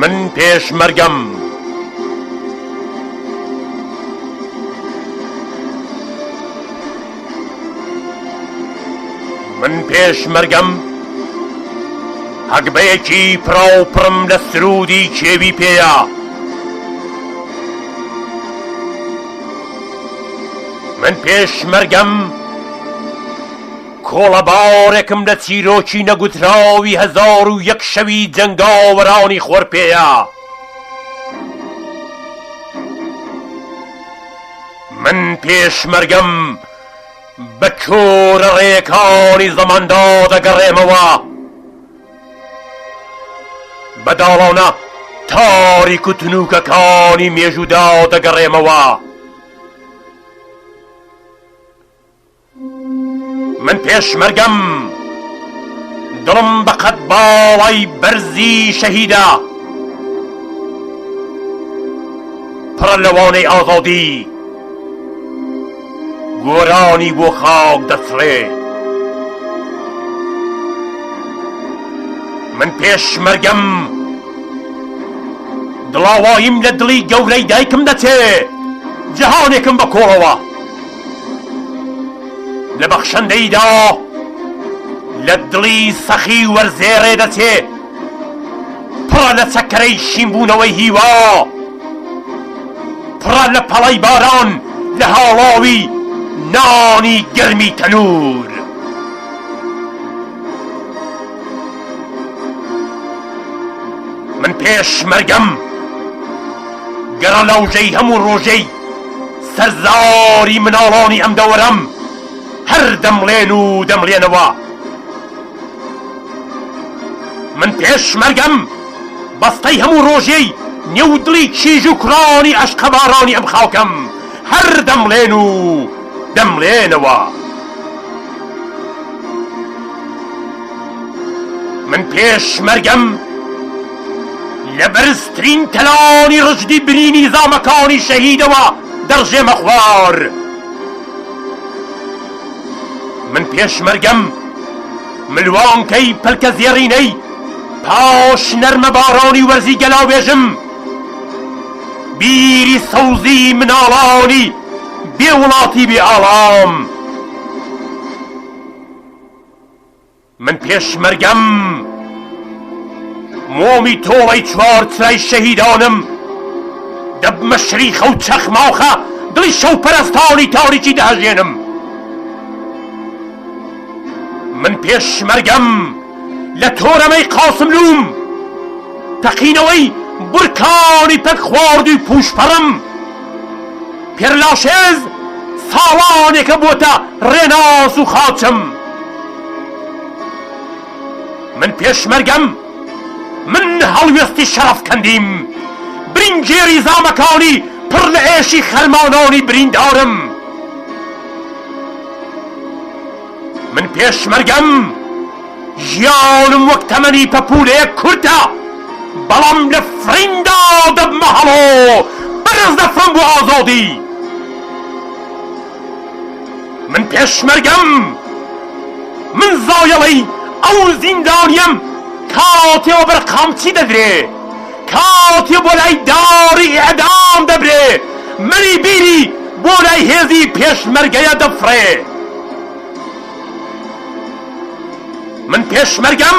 من پێشمەرگەم. من پێشمەرگەم هەگبەیەکی پڕاوپڕم لە سرودی کێوی پێیە. من پێشمەرگەم کۆڵە باڕێکم لە چیرۆکی نەگوتراوی 1001 شەوی جەنگاوەرانی خۆرپێیە. من پێشمەرگەم بە کۆرە ڕێکانی زەماندا دەگەڕێمەوە، بە داڵانە تاریک و تنووکەکانی مێژوودا دەگەڕێمەوە. من پێشمەرگەم دڵم بەقەت باڵای بەرزی شەهیدە، پڕە لەوانەی ئازادی گۆرانی بۆ خاک دەسڕێ. من پێشمەرگەم دڵاواییم لە دڵی گەورەی دایکم دەچێ، جەهانێکم بە کۆڵەوە لە بەخشەندەیدا لە دڵی سەخی وەرزێڕێ دەچێ، پڕە لە چەکەرەی شینبوونەوەی هیوا، پڕە لە پەڵەی باران لە هاڵاوی نانی گەرمی تەنور. من پێشمەرگەم گەڕە لاوژەی هەموو ڕۆژەی سەرزاری مناڵانی ئەم دەوەرەم هەر دەمڵێن و دەمڵێنەوە. من پێشمەرگەم بەستەی هەموو ڕۆژەی نێودڵی کیژ و کوڕانی ئەشقەبارانی ئەم خاکەم هەر دەمڵێن و دەمڵێنەوە. من پێشمەرگەم لە بەرزترین تەلانی ڕژدی برینی زامەکانی شەهیدەوە دەڕژێمە خوار. من پێشمەرگەم ملوانکەی پەلکە زێڕینەی پاش نەرمە بارانی وەرزی گەلاوێژم، بیری سەوزی مناڵانی بێوڵاتی بێ ئاڵام. من پێشمەرگەم مۆمی تۆڵەی چوارچرای شەهیدانم دەبمە شریخە و چەخماوخە دڵی شەو پەرستانی تاریکی دەهەژێنم. من پێشمەرگەم لە تۆرەمەی قاسملووم تەقینەوەی بورکانی پەک خواردوی پوشپەڕم، پێرلاشێز ساڵانێکە بۆتە ڕێناس و خاچم. من پێشمەرگەم من هەڵوێستی شەرەف کەندیم، برنجێری زامەکانی پڕ لە ئێشی خەرمانانی بریندارم. من پێشمەرگەم ژیانم وەک تەمەنی پەپولەیەک کورتە، بەڵام لە فریندا دەبمە هەڵۆ بەرز دەفرم بۆ ئازادی. من پێشمەرگەم من زایەڵەی ئەو زیندانیم کاتێوە بەر قامچی دەدرێ، کاتێ بۆ لای داری ئەدام دەبرێ، منی بیری بۆ لای هێزی پێشمەرگەیە دەفڕێ. من پێشمەرگەم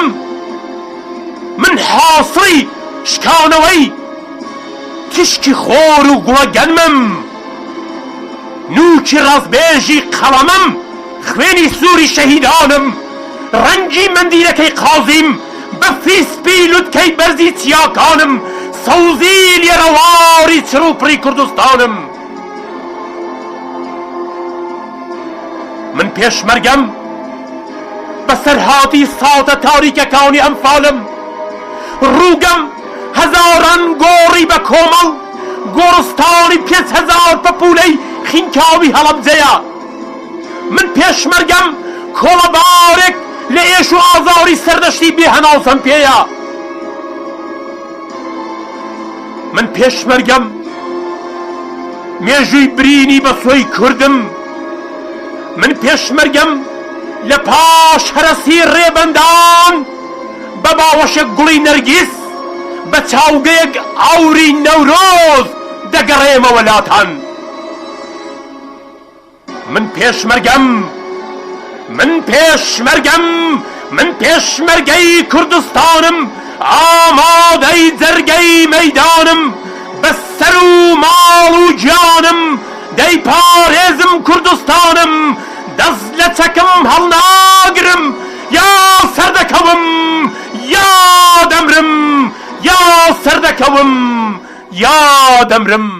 من حاصری شکانەوەی تشکی خۆر و گوڵەگەنمم، نوکی ڕازبێژی قەڵەمم خوێنی سووری شەهیدانم، ڕەنگی مندیرەکەی قازیم بە فیسپی لوتکەی بەرزی چیاکانم، سەوزی لێرەواری چروپڕی کوردستانم. من پێشمەرگەم بەسەرهاتی ساتە تاریکەکانی ئەمفالم، ڕووگەم هەزاران گۆڕی بە کۆمەڵ گۆڕستانی 5000 پەپولەی خینکاوی هەڵەبجەیە. من پێشمەرگەم کۆڵەبارێک لە ئێش و ئازاری سەردەشتی بێهەناسەم پێیە. من پێشمەرگەم مێژووی برینی بە سۆی کوردم. من پێشمەرگەم لە پاش هەرەسی ڕێبەندان بە باوەشە گوڵی نەرگیس بە چاوگەیەک ئاوری نەورۆز دەگەڕێمە وەلاتان. من پێشمەرگەم، من پێشمەرگەی کوردستانم، ئامادەی جەرگەی مەیدانم، بە سەر و ماڵ و گیانم دەیپارێزم کوردستانم. دەست لە چەکم هەڵناگرم، یا سەردەکەوم یا دەمرم، یا سەردەکەوم یا دەمرم.